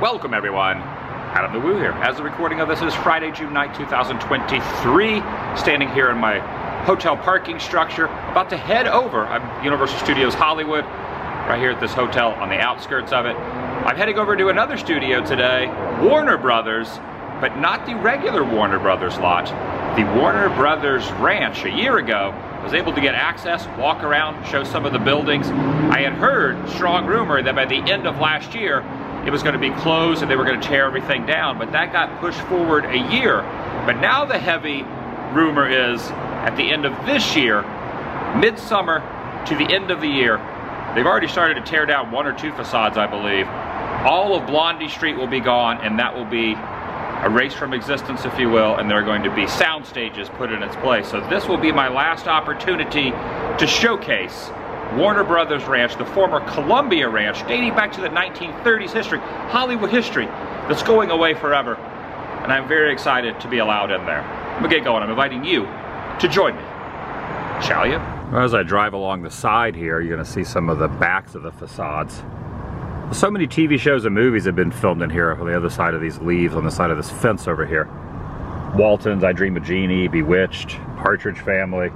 Welcome everyone, TheDailyWoo here. As the recording of this is Friday, June 9th, 2023, standing here in my hotel parking structure, about to head over. I'm Universal Studios Hollywood, right here at this hotel on the outskirts of it. I'm heading over to another studio today, Warner Brothers, but not the regular Warner Brothers lot. The Warner Brothers Ranch a year ago was able to get access, walk around, show some of the buildings. I had heard strong rumor that by the end of last year, it was going to be closed and they were going to tear everything down, but that got pushed forward a year. But now the heavy rumor is at the end of this year, midsummer to the end of the year, they've already started to tear down one or two facades, I believe. All of Blondie Street will be gone, and that will be erased from existence, if you will, and there are going to be sound stages put in its place. So this will be my last opportunity to showcase Warner Brothers Ranch, the former Columbia Ranch, dating back to the 1930s history, Hollywood history, that's going away forever. And I'm very excited to be allowed in there. I'm gonna get going. I'm inviting you to join me. Shall you? As I drive along the side here, you're gonna see some of the backs of the facades. So many TV shows and movies have been filmed in here on the other side of these leaves, on the side of this fence over here. Waltons, I Dream of Jeannie, Bewitched, Partridge Family,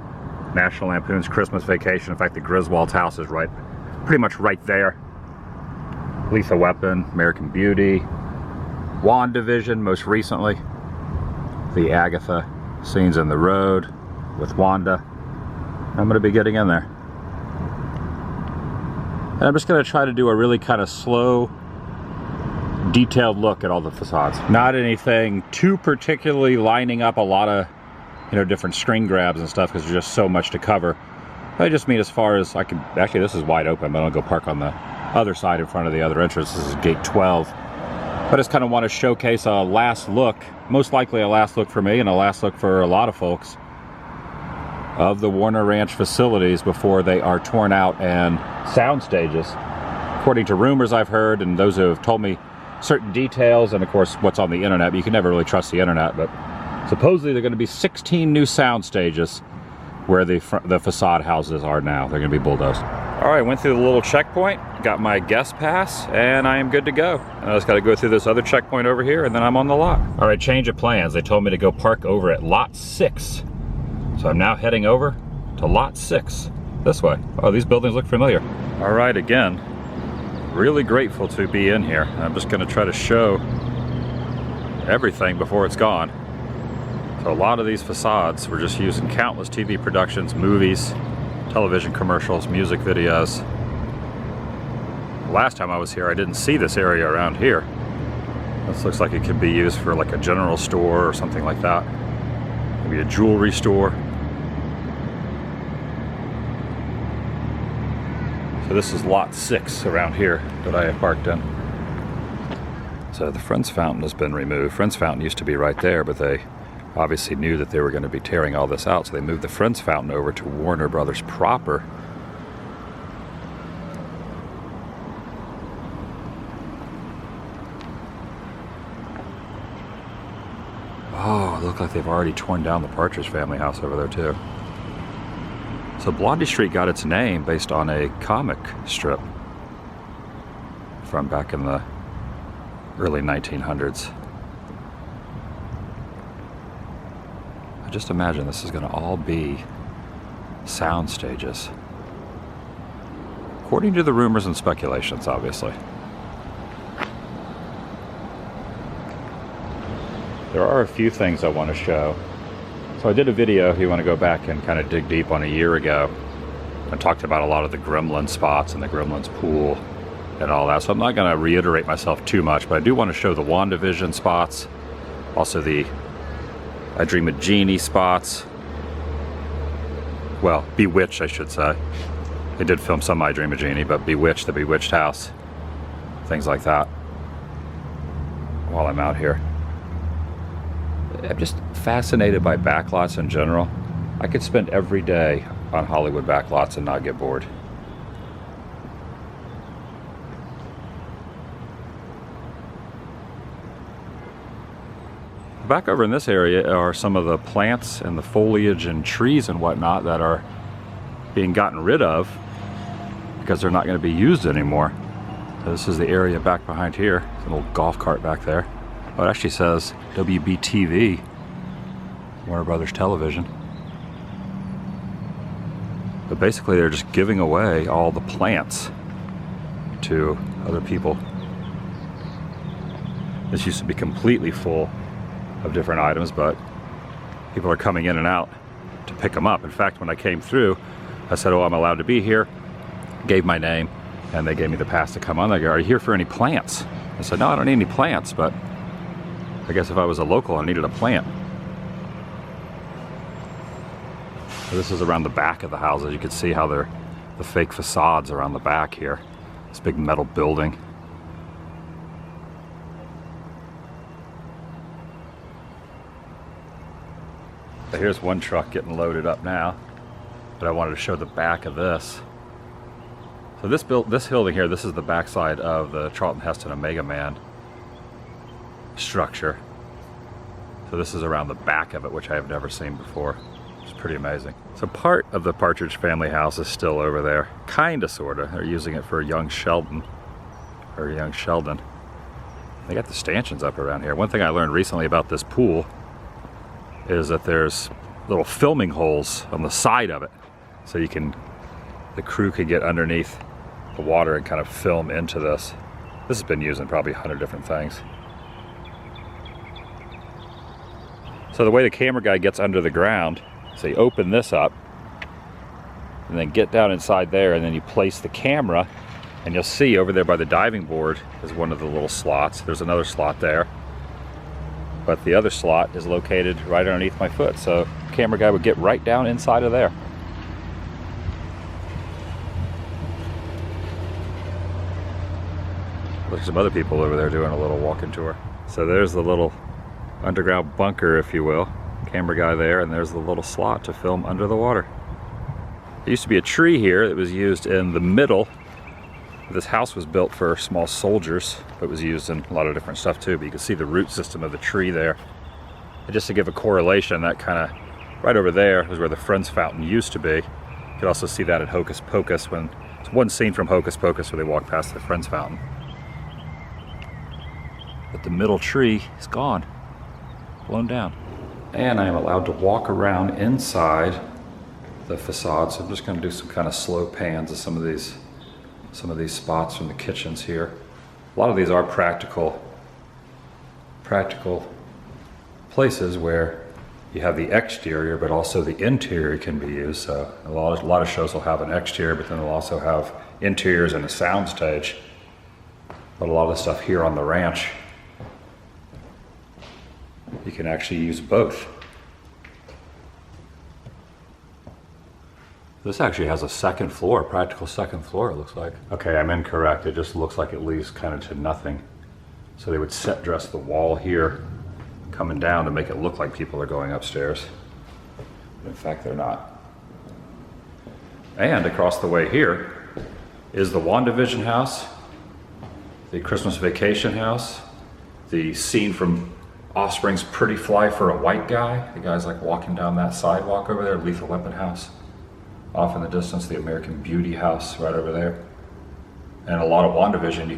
National Lampoon's Christmas Vacation. In fact, the Griswold's house is pretty much right there. Lethal Weapon, American Beauty, WandaVision most recently. The Agatha scenes in the road with Wanda. I'm going to be getting in there. And I'm just going to try to do a really kind of slow, detailed look at all the facades. Not anything too particularly lining up a lot of different screen grabs and stuff, because there's just so much to cover. I just mean as far as I can, actually this is wide open, but I'll go park on the other side in front of the other entrance. This is gate 12. I just kind of want to showcase a last look, most likely a last look for me and a last look for a lot of folks, of the Warner Ranch facilities before they are torn out and sound stages. According to rumors I've heard and those who have told me certain details, and of course what's on the internet, but you can never really trust the internet, but supposedly there are going to be 16 new sound stages where the facade houses are now. They're going to be bulldozed. All right, went through the little checkpoint, got my guest pass, and I am good to go. I just got to go through this other checkpoint over here, and then I'm on the lot. All right, change of plans. They told me to go park over at lot 6. So I'm now heading over to lot 6, this way. Oh, these buildings look familiar. All right, again, really grateful to be in here. I'm just going to try to show everything before it's gone. So a lot of these facades were just used in countless TV productions, movies, television commercials, music videos. Last time I was here, I didn't see this area around here. This looks like it could be used for like a general store or something like that. Maybe a jewelry store. So this is lot 6 around here that I have parked in. So the Friends Fountain has been removed. Friends Fountain used to be right there, but they obviously knew that they were going to be tearing all this out, so they moved the Friends Fountain over to Warner Brothers proper. Oh, it looks like they've already torn down the Partridge Family house over there too. So Blondie Street got its name based on a comic strip from back in the early 1900s. Just imagine this is going to all be sound stages. According to the rumors and speculations, obviously. There are a few things I want to show. So I did a video, if you want to go back and kind of dig deep, on a year ago. I talked about a lot of the Gremlin spots and the Gremlins pool and all that. So I'm not going to reiterate myself too much, but I do want to show the WandaVision spots. Also the I Dream of Jeannie spots. Well, Bewitched, I should say. They did film some I Dream of Jeannie, but Bewitched, the Bewitched house. Things like that. While I'm out here. I'm just fascinated by backlots in general. I could spend every day on Hollywood backlots and not get bored. Back over in this area are some of the plants and the foliage and trees and whatnot that are being gotten rid of because they're not going to be used anymore. So this is the area back behind here. There's an old golf cart back there. Oh, it actually says WBTV, Warner Brothers Television. But basically they're just giving away all the plants to other people. This used to be completely full of different items, but people are coming in and out to pick them up. In fact, when I came through, I said, oh, I'm allowed to be here, gave my name, and they gave me the pass to come on. They go, are you here for any plants? I said, no, I don't need any plants, but I guess if I was a local, I needed a plant. So this is around the back of the houses. You can see how they're the fake facades around the back here. This big metal building. So here's one truck getting loaded up now, but I wanted to show the back of this. So this building here, this is the backside of the Charlton Heston Omega Man structure. So this is around the back of it, which I have never seen before. It's pretty amazing. So part of the Partridge Family house is still over there, kinda, sorta. They're using it for young Sheldon, or young Sheldon. They got the stanchions up around here. One thing I learned recently about this pool is that there's little filming holes on the side of it, so the crew can get underneath the water and kind of film into this. This has been used in probably 100 different things. So the way the camera guy gets under the ground, so you open this up and then get down inside there, and then you place the camera, and you'll see over there by the diving board is one of the little slots. There's another slot there, but the other slot is located right underneath my foot, so the camera guy would get right down inside of there. There's some other people over there doing a little walking tour. So there's the little underground bunker, if you will. Camera guy there, and there's the little slot to film under the water. There used to be a tree here that was used in the middle. This house was built for small soldiers, but it was used in a lot of different stuff too, but you can see the root system of the tree there. And just to give a correlation, that kind of right over there is where the Friends Fountain used to be. You can also see that in Hocus Pocus, when it's one scene from Hocus Pocus where they walk past the Friends Fountain. But the middle tree is gone, blown down. And I am allowed to walk around inside the facade, so I'm just going to do some kind of slow pans of some of these spots from the kitchens here. A lot of these are practical places where you have the exterior, but also the interior can be used. So a lot of shows will have an exterior, but then they'll also have interiors and a sound stage. But a lot of the stuff here on the ranch, you can actually use both. This actually has a second floor, practical second floor, it looks like. Okay, I'm incorrect. It just looks like it leads kind of to nothing. So they would set dress the wall here, coming down to make it look like people are going upstairs. But in fact, they're not. And across the way here is the WandaVision house, the Christmas Vacation house, the scene from Offspring's Pretty Fly for a White Guy. The guy's like walking down that sidewalk over there, Lethal Weapon house. Off in the distance, the American Beauty house right over there. And a lot of WandaVision, you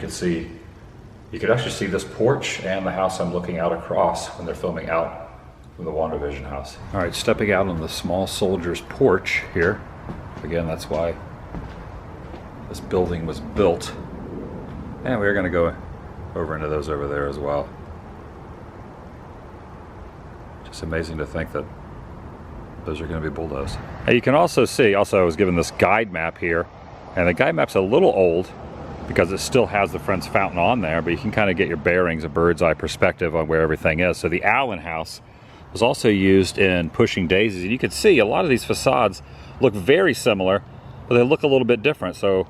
could actually see this porch and the house I'm looking out across when they're filming out from the WandaVision house. All right, stepping out on the small soldier's porch here. Again, that's why this building was built. And we're gonna go over into those over there as well. Just amazing to think that those are going to be bulldozed. And you can also see, I was given this guide map here, and the guide map's a little old because it still has the Friends Fountain on there, but you can kind of get your bearings, a bird's eye perspective on where everything is. So the Allen house was also used in Pushing Daisies, and you can see a lot of these facades look very similar, but they look a little bit different. So,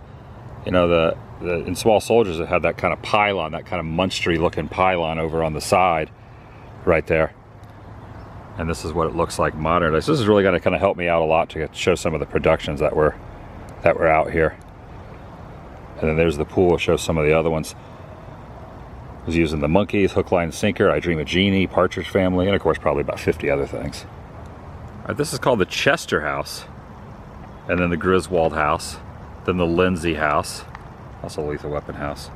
you know, in Small Soldiers it had that kind of pylon, that kind of monstery looking pylon over on the side right there. And this is what it looks like modern. This is really going to kind of help me out a lot to show some of the productions that were out here. And then there's the pool, show some of the other ones. I was using the Monkees, Hook, Line, Sinker, I Dream of Jeannie, Partridge Family, and of course probably about 50 other things. All right, this is called the Chester house, and then the Griswold house, then the Lindsay house, also Lethal Weapon house.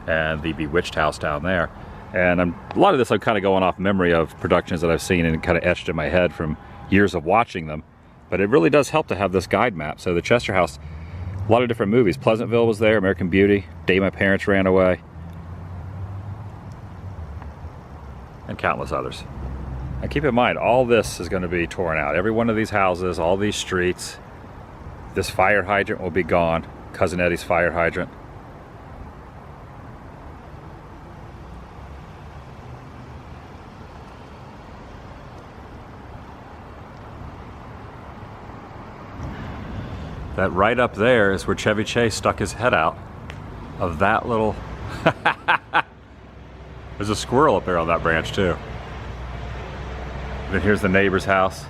and the Bewitched house down there. And a lot of this I'm kind of going off memory of productions that I've seen and kind of etched in my head from years of watching them. But it really does help to have this guide map. So the Chester house, a lot of different movies. Pleasantville was there, American Beauty, Day My Parents Ran Away, and countless others. And keep in mind, all this is going to be torn out. Every one of these houses, all these streets, this fire hydrant will be gone. Cousin Eddie's fire hydrant. That right up there is where Chevy Chase stuck his head out of that little... There's a squirrel up there on that branch too. Then here's the neighbor's house.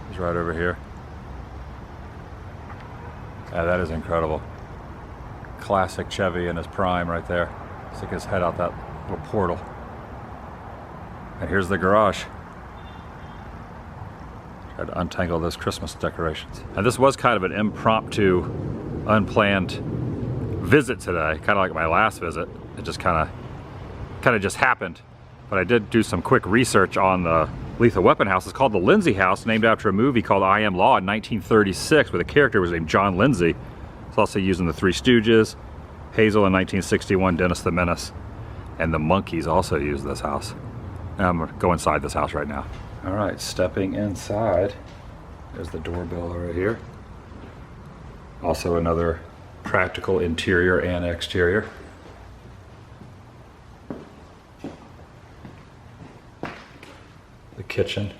He's right over here. Yeah, that is incredible. Classic Chevy in his prime right there. Stick his head out that little portal. And here's the garage. Tried to untangle those Christmas decorations. And this was kind of an impromptu, unplanned visit today. Kind of like my last visit. It just kind of just happened. But I did do some quick research on the Lethal Weapon house. It's called the Lindsay House, named after a movie called I Am Law in 1936, where the character was named John Lindsay. It's also used in The Three Stooges, Hazel in 1961, Dennis the Menace, and the Monkees also used this house. And I'm gonna go inside this house right now. All right, stepping inside. There's the doorbell right here. Also another practical interior and exterior. The kitchen.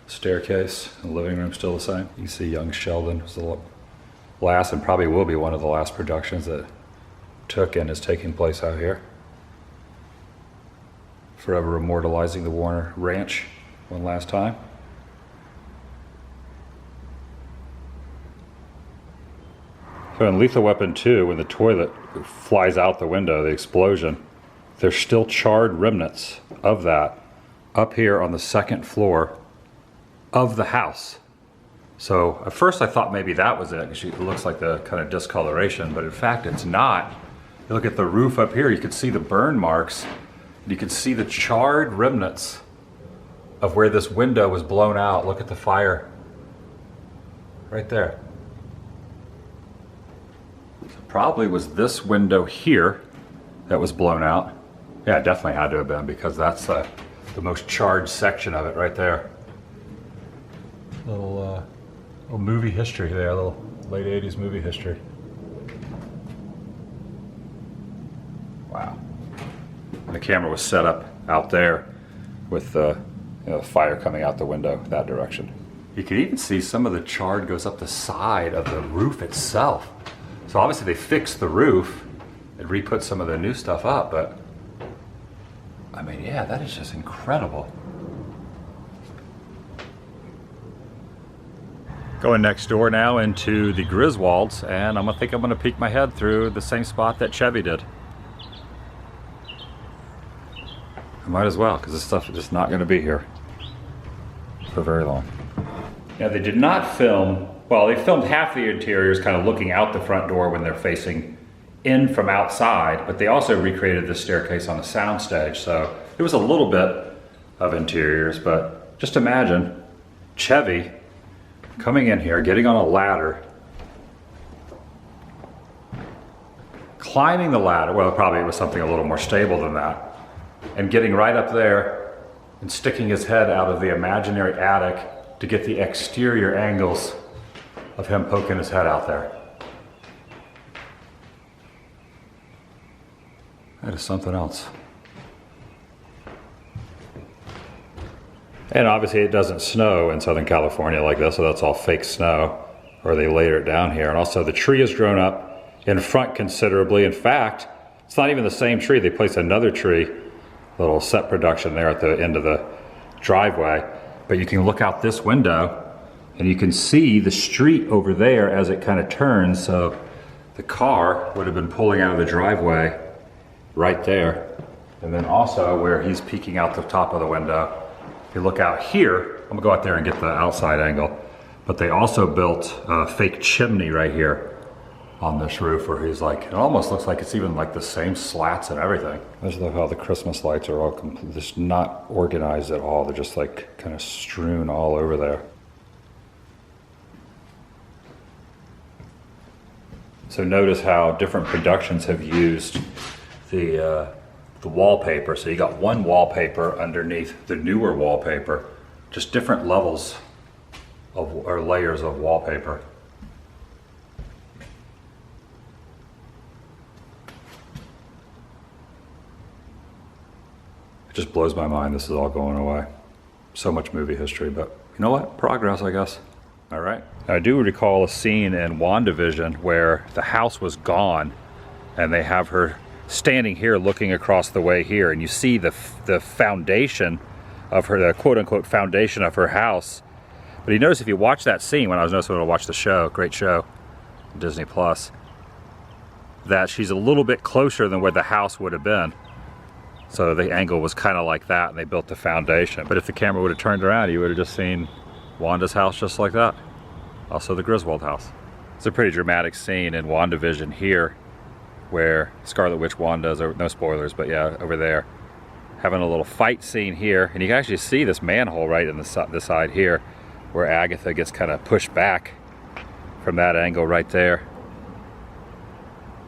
Staircase, the living room still the same. You can see young Sheldon was the last and probably will be one of the last productions that took and is taking place out here. Forever immortalizing the Warner Ranch one last time. So in Lethal Weapon 2, when the toilet flies out the window, the explosion, there's still charred remnants of that up here on the second floor of the house. So at first I thought maybe that was it, because it looks like the kind of discoloration, but in fact it's not. You look at the roof up here, you can see the burn marks, and you can see the charred remnants of where this window was blown out. Look at the fire right there. So probably was this window here that was blown out. Yeah, it definitely had to have been, because that's the most charred section of it right there. Little movie history there, a little late 80s movie history. Wow. And the camera was set up out there with the fire coming out the window that direction. You can even see some of the charred goes up the side of the roof itself. So obviously they fixed the roof and re-put some of the new stuff up, but I mean, yeah, that is just incredible. Going next door now into the Griswolds, and I'm gonna peek my head through the same spot that Chevy did. I might as well, because this stuff is just not gonna be here for very long. Now they did not film, well, they filmed half the interiors kind of looking out the front door when they're facing in from outside, but they also recreated the staircase on a soundstage, so it was a little bit of interiors, but just imagine Chevy coming in here, getting on a ladder, climbing the ladder, well, probably it was something a little more stable than that, and getting right up there and sticking his head out of the imaginary attic to get the exterior angles of him poking his head out there. That is something else. And obviously it doesn't snow in Southern California like this, so that's all fake snow, or they layer it down here. And also the tree has grown up in front considerably. In fact, it's not even the same tree. They placed another tree, little set production there at the end of the driveway. But you can look out this window and you can see the street over there as it kind of turns. So the car would have been pulling out of the driveway right there. And then also where he's peeking out the top of the window. If you look out here, I'm gonna go out there and get the outside angle. But they also built a fake chimney right here on this roof where he's like, it almost looks like it's even like the same slats and everything. I just love how the Christmas lights are all just not organized at all. They're just like kind of strewn all over there. So notice how different productions have used the wallpaper. So you got one wallpaper underneath the newer wallpaper, just different levels of, or layers of wallpaper. It just blows my mind this is all going away. So much movie history, but you know what? Progress, I guess. All right. I do recall a scene in WandaVision where the house was gone and they have her standing here looking across the way here, and you see the foundation of her, the quote-unquote foundation of her house. But you notice if you watch that scene, when I was noticing when I watched the show, great show, Disney Plus, that she's a little bit closer than where the house would have been. So the angle was kind of like that, and they built the foundation. But if the camera would have turned around, you would have just seen Wanda's house just like that. Also the Griswold house. It's a pretty dramatic scene in WandaVision here, where Scarlet Witch Wanda's, no spoilers, but yeah, over there, having a little fight scene here, and you can actually see this manhole right in the side here, where Agatha gets kind of pushed back from that angle right there.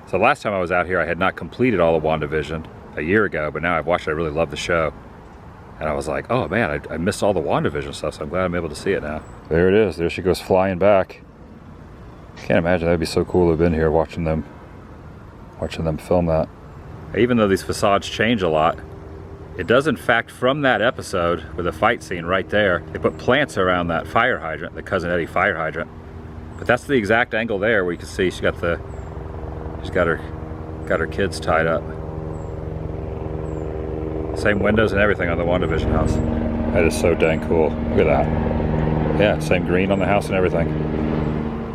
So last time I was out here, I had not completed all of WandaVision a year ago, but now I've watched it. I really love the show, and I was like, oh man, I missed all the WandaVision stuff, so I'm glad I'm able to see it now. There it is. There she goes flying back. Can't imagine that'd be so cool to have been here watching them film that. Even though these facades change a lot, it does in fact, from that episode with the fight scene right there, they put plants around that fire hydrant, the Cousin Eddie fire hydrant. But that's the exact angle there where you can see she's got her kids tied up. Same windows and everything on the WandaVision house. That is so dang cool. Look at that. Yeah, same green on the house and everything.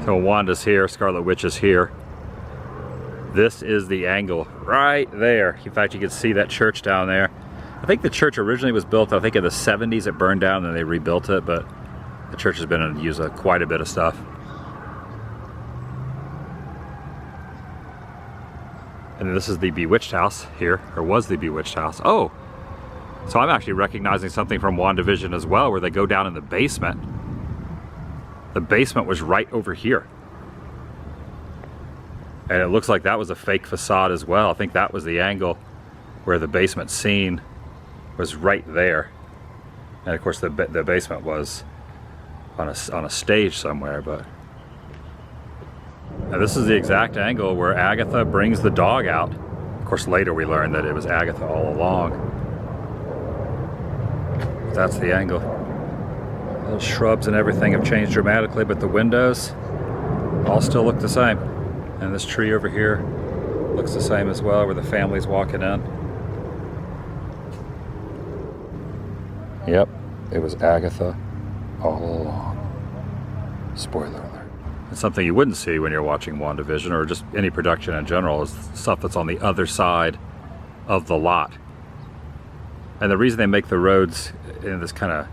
So Wanda's here, Scarlet Witch is here. This is the angle right there. In fact, you can see that church down there. I think the church originally was built, I think in the 70s it burned down and they rebuilt it, but the church has been used quite a bit of stuff. And this is the Bewitched house here, or was the Bewitched house. Oh, so I'm actually recognizing something from WandaVision as well, where they go down in the basement. The basement was right over here. And it looks like that was a fake facade as well. I think that was the angle where the basement scene was right there. And of course the basement was on a stage somewhere, but. Now this is the exact angle where Agatha brings the dog out. Of course later we learned that it was Agatha all along. That's the angle. Those shrubs and everything have changed dramatically, but the windows all still look the same. And this tree over here looks the same as well, where the family's walking in. Yep, it was Agatha all along. Spoiler alert. It's something you wouldn't see when you're watching WandaVision, or just any production in general, is stuff that's on the other side of the lot. And the reason they make the roads in this kind of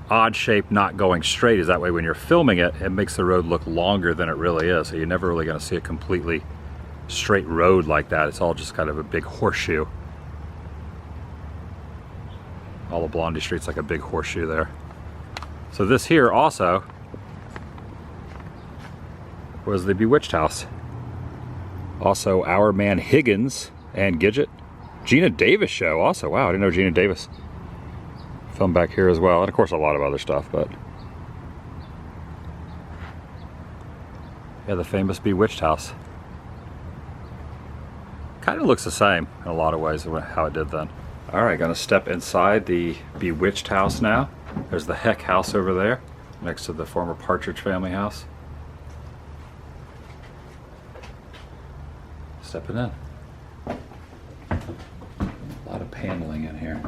odd shape, not going straight, is that way when you're filming it, it makes the road look longer than it really is. So you're never really going to see a completely straight road like that. It's all just kind of a big horseshoe. All the Blondie Street's like a big horseshoe there. So this here also was the Bewitched house. Also Our Man Higgins and Gidget. Gina Davis show also. Wow, I didn't know Gina Davis filmed back here as well. And of course a lot of other stuff, but yeah, the famous Bewitched house. Kind of looks the same in a lot of ways how it did then. All right, gonna step inside the Bewitched house now. There's the Heck house over there, next to the former Partridge Family house. Stepping in. A lot of paneling in here.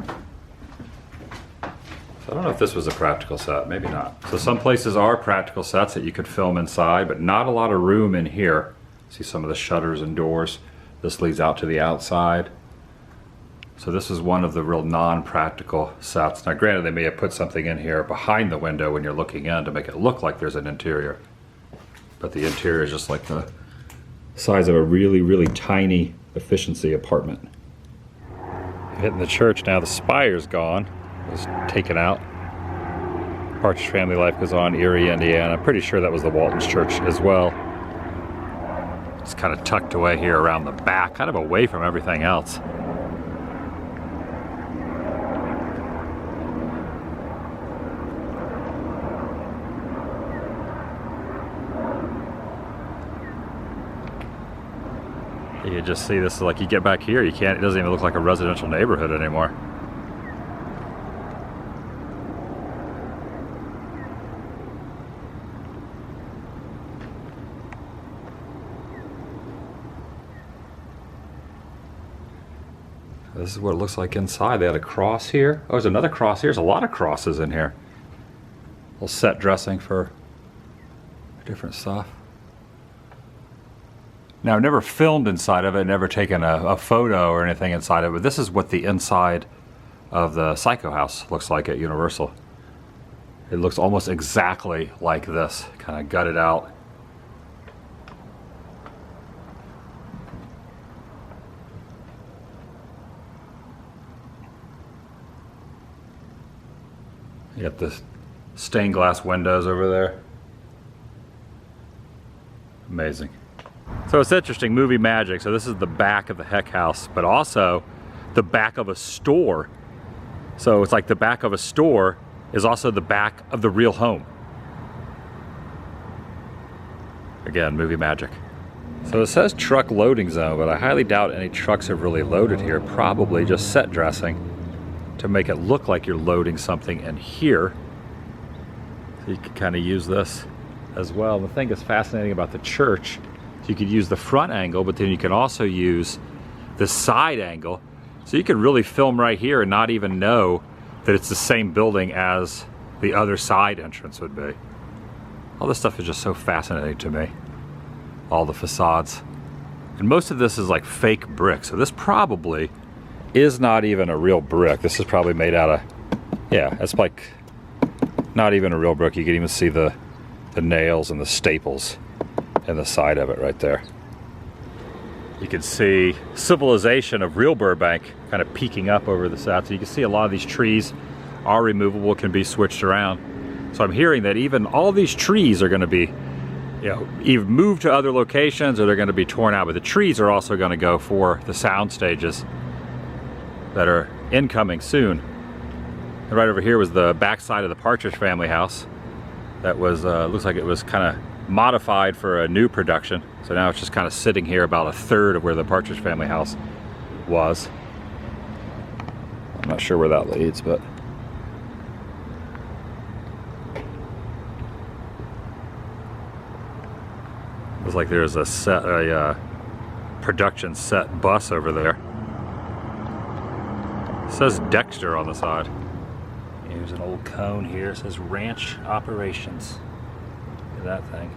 So I don't know if this was a practical set, maybe not. So some places are practical sets that you could film inside, but not a lot of room in here. See some of the shutters and doors. This leads out to the outside. So this is one of the real non-practical sets. Now granted, they may have put something in here behind the window when you're looking in to make it look like there's an interior. But the interior is just like the size of a really, really tiny efficiency apartment. Hitting the church now, the spire's gone. It was taken out. Partridge Family Life Goes On, Erie, Indiana. I'm pretty sure that was the Waltons church as well. It's kind of tucked away here around the back, kind of away from everything else. You can just see this, like you get back here, you can't, it doesn't even look like a residential neighborhood anymore. This is what it looks like inside. They had a cross here. Oh, there's another cross here. There's a lot of crosses in here. A little set dressing for different stuff. Now, I've never filmed inside of it, never taken a photo or anything inside of it, but this is what the inside of the Psycho House looks like at Universal. It looks almost exactly like this, kind of gutted out. You got the stained glass windows over there. Amazing. So it's interesting, movie magic. So this is the back of the Heck House, but also the back of a store. So it's like the back of a store is also the back of the real home. Again, movie magic. So it says truck loading zone, but I highly doubt any trucks have really loaded here. Probably just set dressing to make it look like you're loading something in here. So you can kind of use this as well. The thing that's fascinating about the church, you could use the front angle, but then you can also use the side angle. So you could really film right here and not even know that it's the same building as the other side entrance would be. All this stuff is just so fascinating to me. All the facades. And most of this is like fake brick. So this probably is not even a real brick. This is probably made out of, yeah, it's like not even a real brick. You can even see the nails and the staples in the side of it right there. You can see civilization of real Burbank kind of peeking up over the south. So you can see a lot of these trees are removable, can be switched around. So I'm hearing that even all these trees are going to be, you know, either moved to other locations or they're going to be torn out. But the trees are also going to go for the sound stages that are incoming soon. And right over here was the backside of the Partridge Family house. That was, looks like it was kind of modified for a new production. So now it's just kind of sitting here about a third of where the Partridge Family house was. I'm not sure where that leads, but it looks like there's a production set bus over there. It says Dexter on the side. Here's an old cone here. It says Ranch Operations. Look at that thing.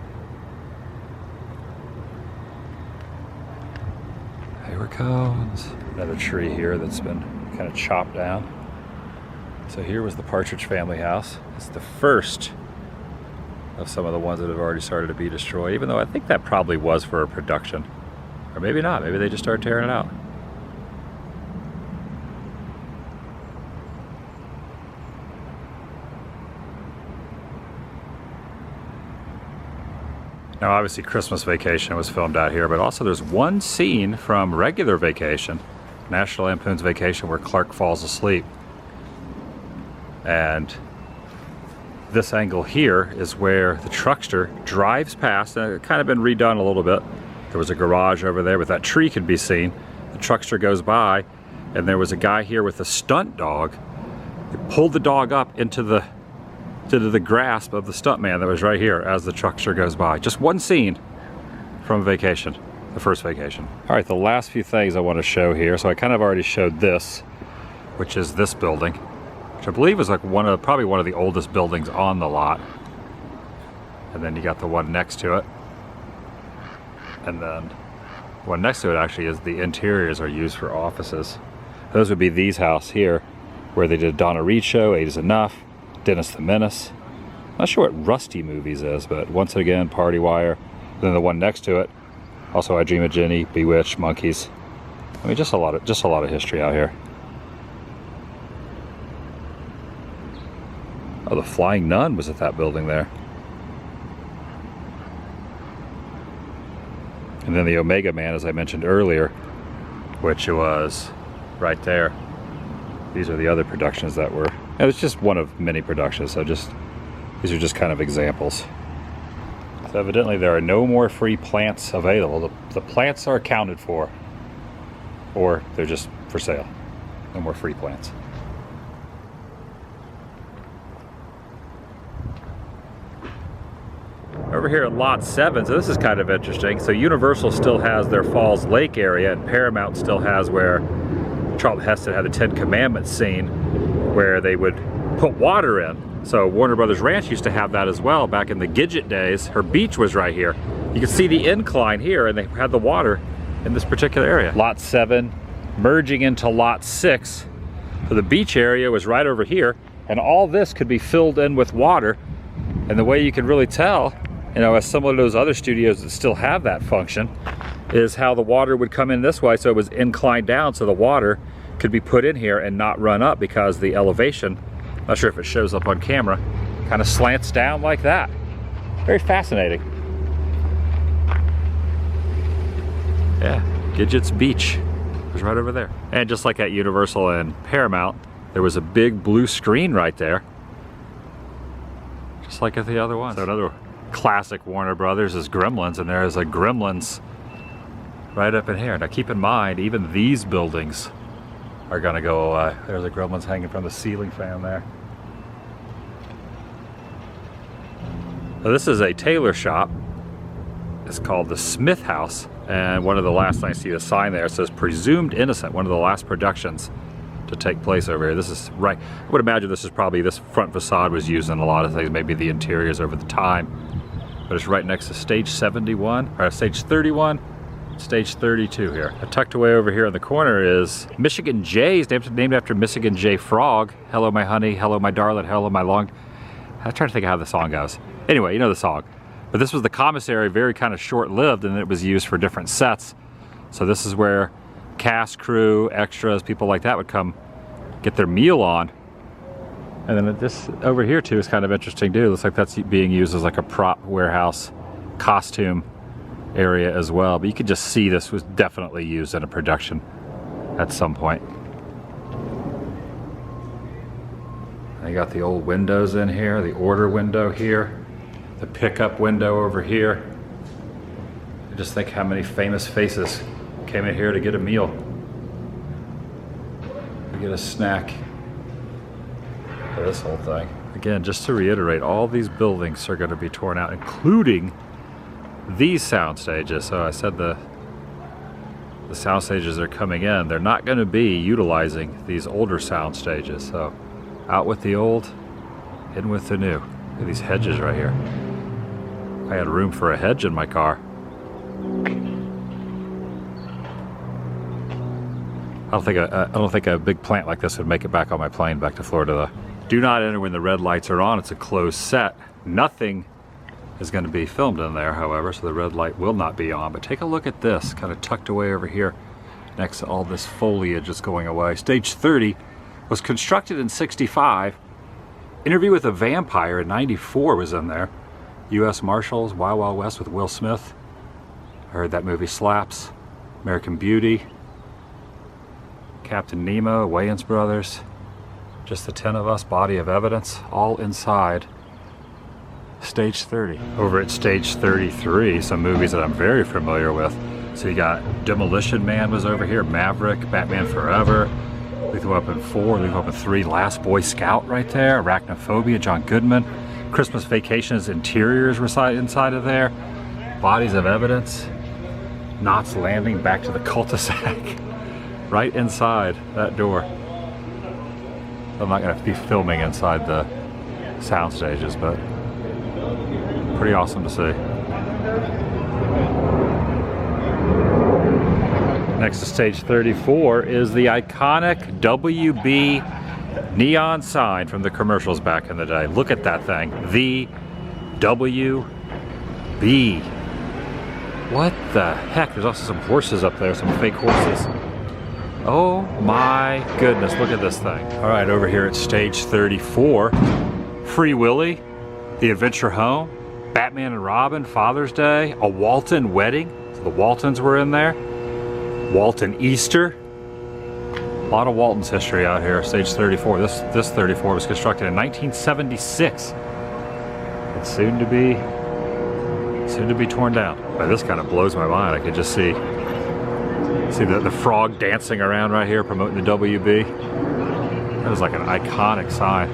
There it comes. Another tree here that's been kind of chopped down. So here was the Partridge Family house. It's the first of some of the ones that have already started to be destroyed, even though I think that probably was for a production. Or maybe not. Maybe they just started tearing it out. Now obviously Christmas Vacation was filmed out here, but also there's one scene from regular Vacation, National Lampoon's Vacation, where Clark falls asleep. And this angle here is where the truckster drives past, and it's kind of been redone a little bit. There was a garage over there, but that tree could be seen. The truckster goes by, and there was a guy here with a stunt dog. He pulled the dog up into the grasp of the stuntman that was right here as the truckster goes by. Just one scene from Vacation, the first Vacation. All right, the last few things I want to show here. So I kind of already showed this, which is this building, which I believe is like probably one of the oldest buildings on the lot. And then you got the one next to it. And then one next to it actually is the interiors are used for offices. Those would be these house here, where they did Donna Reed Show, 8 is Enough, Dennis the Menace. Not sure what Rusty Movies is, but Once Again, Party Wire. Then the one next to it, also I Dream of Jenny, Bewitched, Monkeys. I mean, just a lot of history out here. Oh, the Flying Nun was at that building there. And then the Omega Man, as I mentioned earlier, which was right there. These are the other productions that were, it was just one of many productions, so these are just kind of examples. So evidently there are no more free plants available. The plants are accounted for, or they're just for sale. No more free plants. Over here at Lot 7, so this is kind of interesting. So Universal still has their Falls Lake area, and Paramount still has where Charlton Heston had the 10 Commandments scene where they would put water in. So Warner Brothers Ranch used to have that as well back in the Gidget days. Her beach was right here. You can see the incline here, and they had the water in this particular area. Lot 7 merging into Lot 6. So the beach area was right over here, and all this could be filled in with water. And the way you can really tell, you know, as some of those other studios that still have that function, is how the water would come in this way, so it was inclined down so the water could be put in here and not run up because the elevation, not sure if it shows up on camera, kind of slants down like that. Very fascinating. Yeah, Gidget's Beach was right over there. And just like at Universal and Paramount, there was a big blue screen right there, just like at the other one. So another classic Warner Brothers is Gremlins, and there is a Gremlins right up in here. Now keep in mind, even these buildings are gonna go away. There's a Gremlins hanging from the ceiling fan there. Now this is a tailor shop. It's called the Smith House, and one of the last things I see the sign there, it says Presumed Innocent, one of the last productions to take place over here. This is right, I would imagine this front facade was used in a lot of things, maybe the interiors over the time. But it's right next to stage 71, or stage 31, stage 32 here. Tucked away over here in the corner is Michigan J's, named after Michigan J. Frog. Hello my honey, hello my darling, hello my long. I'm trying to think of how the song goes. Anyway, you know the song. But this was the commissary, very kind of short-lived, and it was used for different sets. So this is where cast, crew, extras, people like that would come get their meal on. And then this over here too is kind of interesting too. It looks like that's being used as like a prop warehouse costume area as well. But you could just see this was definitely used in a production at some point. And you got the old windows in here, the order window here, the pickup window over here. Just think how many famous faces came in here to get a meal, to get a snack. For this whole thing. Again, just to reiterate, all these buildings are going to be torn out, including these sound stages. So I said the sound stages that are coming in, they're not going to be utilizing these older sound stages. So out with the old, in with the new. Look at these hedges right here. I had room for a hedge in my car. I don't think a big plant like this would make it back on my plane back to Florida though. Do not enter when the red lights are on. It's a closed set. Nothing is going to be filmed in there, however, so the red light will not be on. But take a look at this, kind of tucked away over here next to all this foliage that's going away. Stage 30 was constructed in '65. Interview with a Vampire in '94 was in there. U.S. Marshals, Wild Wild West with Will Smith. I heard that movie slaps. American Beauty. Captain Nemo, Wayans Brothers. Just the 10 of us, Body of Evidence, all inside stage 30. Over at stage 33, some movies that I'm very familiar with. So you got Demolition Man was over here, Maverick, Batman Forever, Lethal Weapon 4, Lethal Weapon 3, Last Boy Scout right there, Arachnophobia, John Goodman, Christmas Vacation's interiors reside inside of there, Bodies of Evidence, Knots Landing, Back to the Cul-de-sac, right inside that door. I'm not going to be filming inside the sound stages, but pretty awesome to see. Next to stage 34 is the iconic WB neon sign from the commercials back in the day. Look at that thing. The WB. What the heck? There's also some horses up there, some fake horses. Oh my goodness, look at this thing. All right, over here at stage 34, Free Willy, The Adventure Home, Batman and Robin, Father's Day, a Walton wedding. So the Waltons were in there. Walton Easter. A lot of Waltons history out here, stage 34. This 34 was constructed in 1976. It's soon to be torn down. But this kind of blows my mind. I could just see the frog dancing around right here promoting the WB. That was like an iconic sign.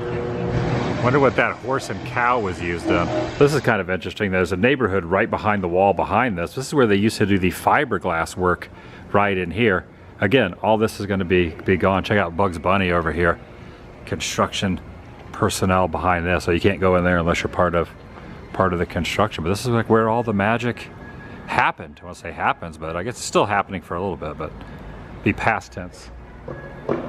Wonder what that horse and cow was used in. This is kind of interesting. There's a neighborhood right behind the wall behind this. This is where they used to do the fiberglass work right in here. Again, all this is going to be gone. Check out Bugs Bunny over here. Construction personnel behind this. So you can't go in there unless you're part of the construction. But this is like where all the magic happened. I want to say happens, but I guess it's still happening for a little bit, but be past tense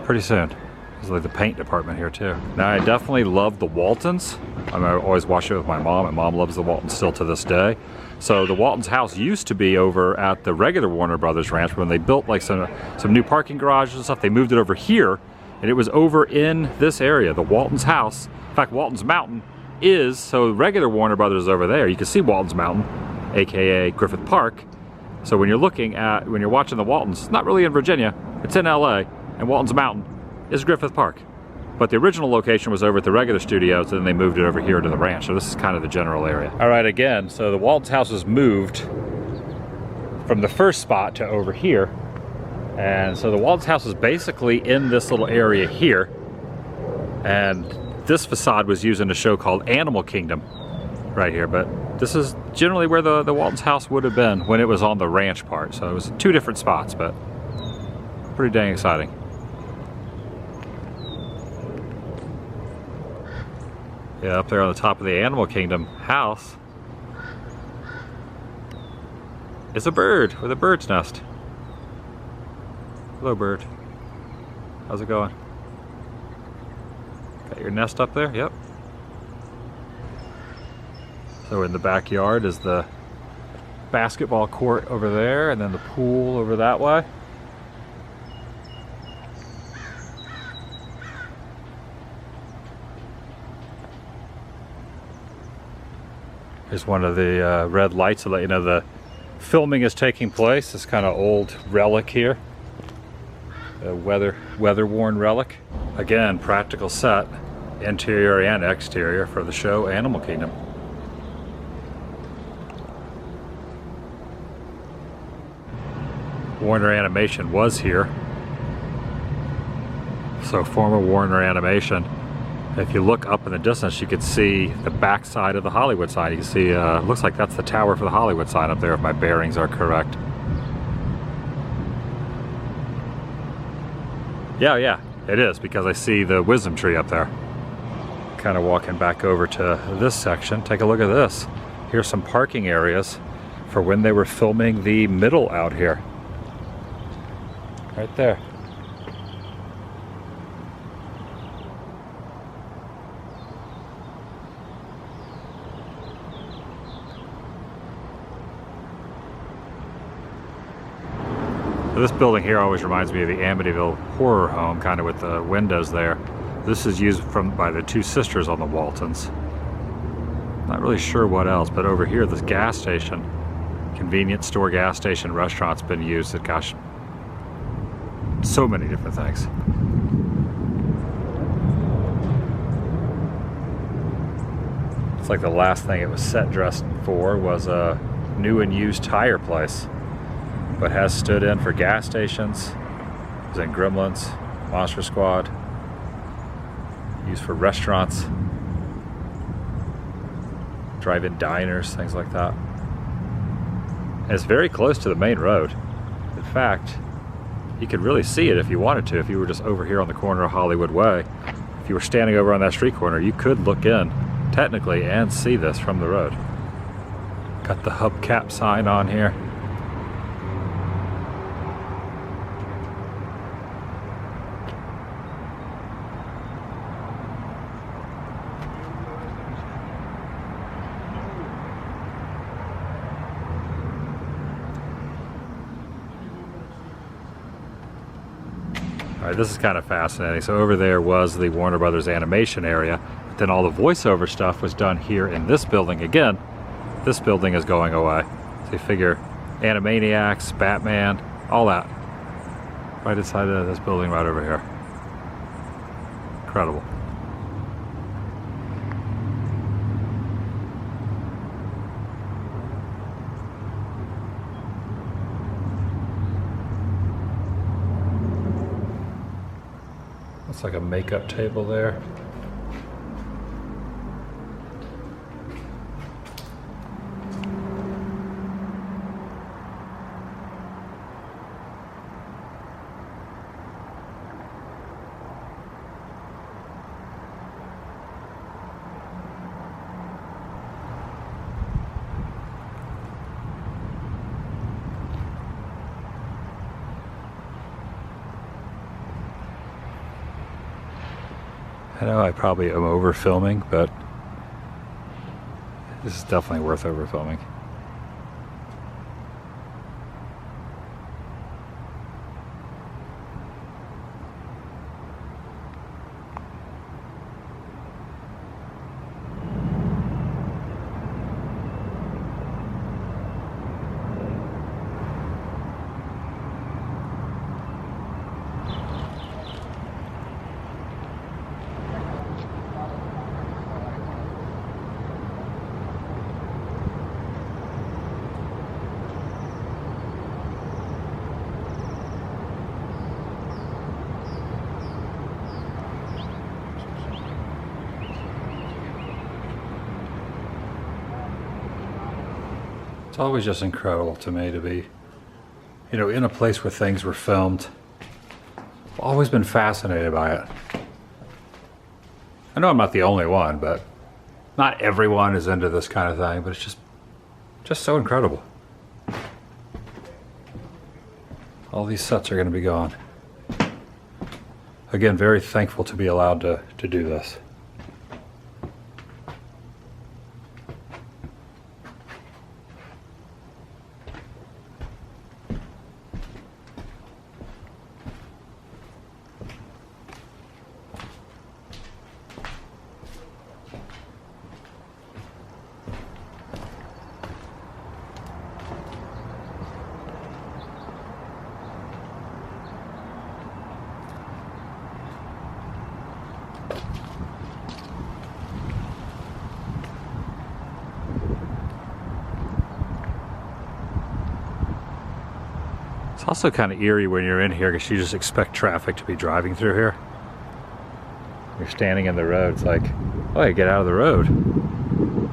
pretty soon. It's like the paint department here too. Now I definitely love the Waltons. I always watch it with my mom, and mom loves the Waltons still to this day. So the Waltons house used to be over at the regular Warner Brothers ranch, but when they built like some new parking garages and stuff, they moved it over here, and it was over in this area, the Waltons house. In fact, Waltons Mountain is, so regular Warner Brothers is over there. You can see Waltons Mountain, aka Griffith Park. So when you're watching the Waltons, it's not really in Virginia, it's in LA, and Waltons Mountain is Griffith Park. But the original location was over at the regular studios, and then they moved it over here to the ranch. So this is kind of the general area. All right, again, so the Waltons house was moved from the first spot to over here. And so the Waltons house is basically in this little area here. And this facade was used in a show called Animal Kingdom right here. But this is generally where the Waltons house would have been when it was on the ranch part. So it was two different spots, but pretty dang exciting. Yeah, up there on the top of the Animal Kingdom house is a bird with a bird's nest. Hello, bird. How's it going? Got your nest up there? Yep. So in the backyard is the basketball court over there, and then the pool over that way. Here's one of the red lights to let you know the filming is taking place. This kind of old relic here. A weather-worn relic. Again, practical set, interior and exterior for the show Animal Kingdom. Warner Animation was here. So former Warner Animation. If you look up in the distance, you could see the back side of the Hollywood sign. You can see, looks like that's the tower for the Hollywood sign up there, if my bearings are correct. Yeah, it is, because I see the wisdom tree up there. Kind of walking back over to this section. Take a look at this. Here's some parking areas for when they were filming the middle out here. Right there. So this building here always reminds me of the Amityville horror home, kind of with the windows there. This is used by the two sisters on the Waltons. Not really sure what else, but over here, this gas station, convenience store, gas station, restaurant's been used at, gosh, so many different things. It's like the last thing it was set dressed for was a new and used tire place, but has stood in for gas stations. It was in Gremlins, Monster Squad, used for restaurants, drive-in diners, things like that. And it's very close to the main road. In fact, you could really see it if you wanted to, if you were just over here on the corner of Hollywood Way. If you were standing over on that street corner, you could look in, technically, and see this from the road. Got the hubcap sign on here. All right, this is kind of fascinating. So over there was the Warner Brothers animation area. But then all the voiceover stuff was done here in this building. Again, this building is going away. So you figure Animaniacs, Batman, all that. Right inside of this building right over here. Incredible. Looks like a makeup table there. I know I probably am over filming, but this is definitely worth over filming. It's always just incredible to me to be, you know, in a place where things were filmed. I've always been fascinated by it. I know I'm not the only one, but not everyone is into this kind of thing, but it's just so incredible. All these sets are going to be gone. Again, very thankful to be allowed to do this. It's also kind of eerie when you're in here because you just expect traffic to be driving through here. You're standing in the road, it's like, oh, you get out of the road.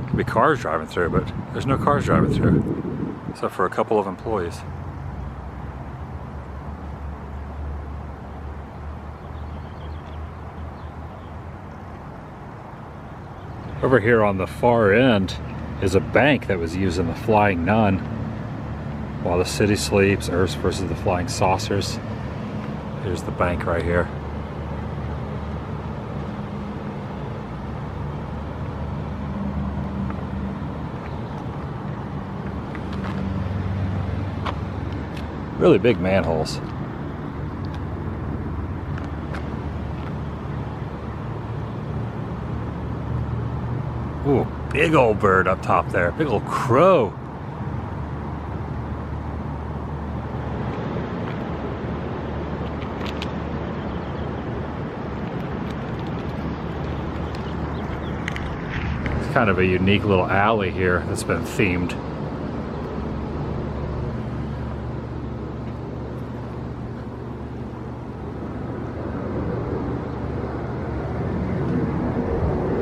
Could be cars driving through, but there's no cars driving through, except for a couple of employees. Over here on the far end is a bank that was used in the Flying Nun. While the city sleeps, Earth versus the flying saucers. Here's the bank right here. Really big manholes. Ooh, big old bird up top there. Big old crow. Kind of a unique little alley here that's been themed.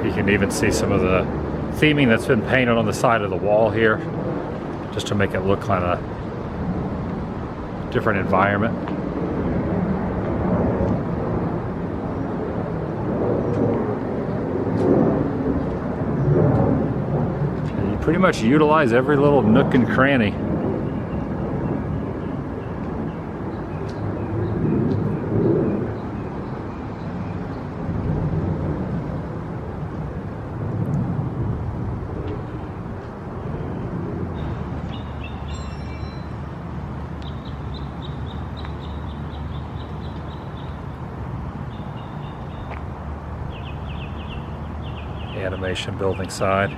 You can even see some of the theming that's been painted on the side of the wall here, just to make it look kind of different environment. Pretty much utilize every little nook and cranny. animation building side.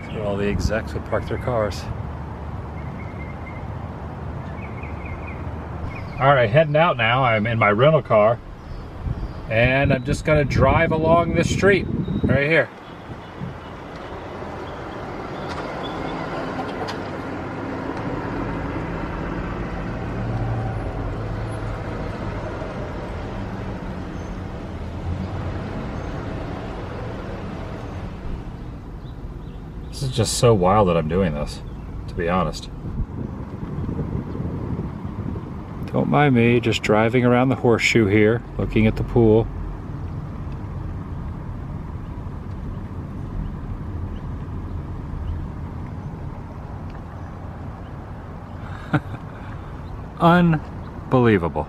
That's where all the execs would park their cars. Alright, heading out now. I'm in my rental car. And I'm just going to drive along this street right here. This is just so wild that I'm doing this, to be honest. Don't mind me, just driving around the horseshoe here, looking at the pool. Unbelievable.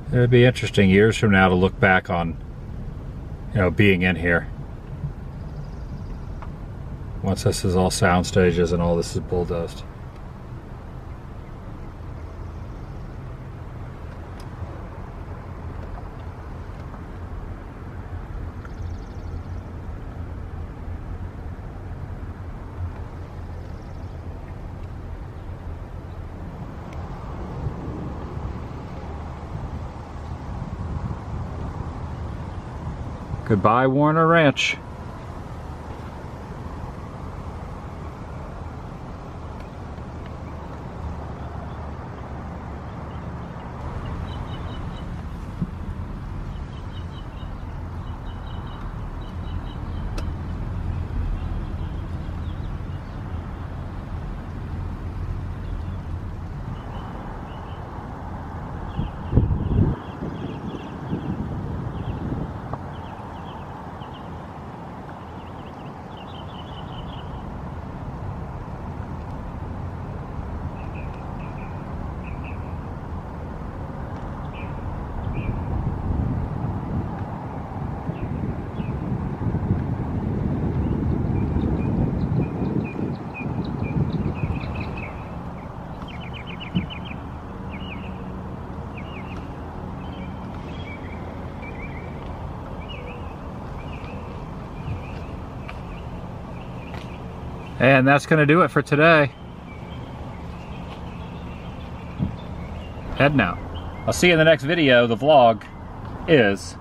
It would be interesting years from now to look back on, you know, being in here. Once this is all sound stages and all this is bulldozed. Goodbye, Warner Ranch. And that's going to do it for today. Heading out. I'll see you in the next video. The vlog is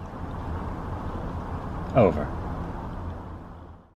over.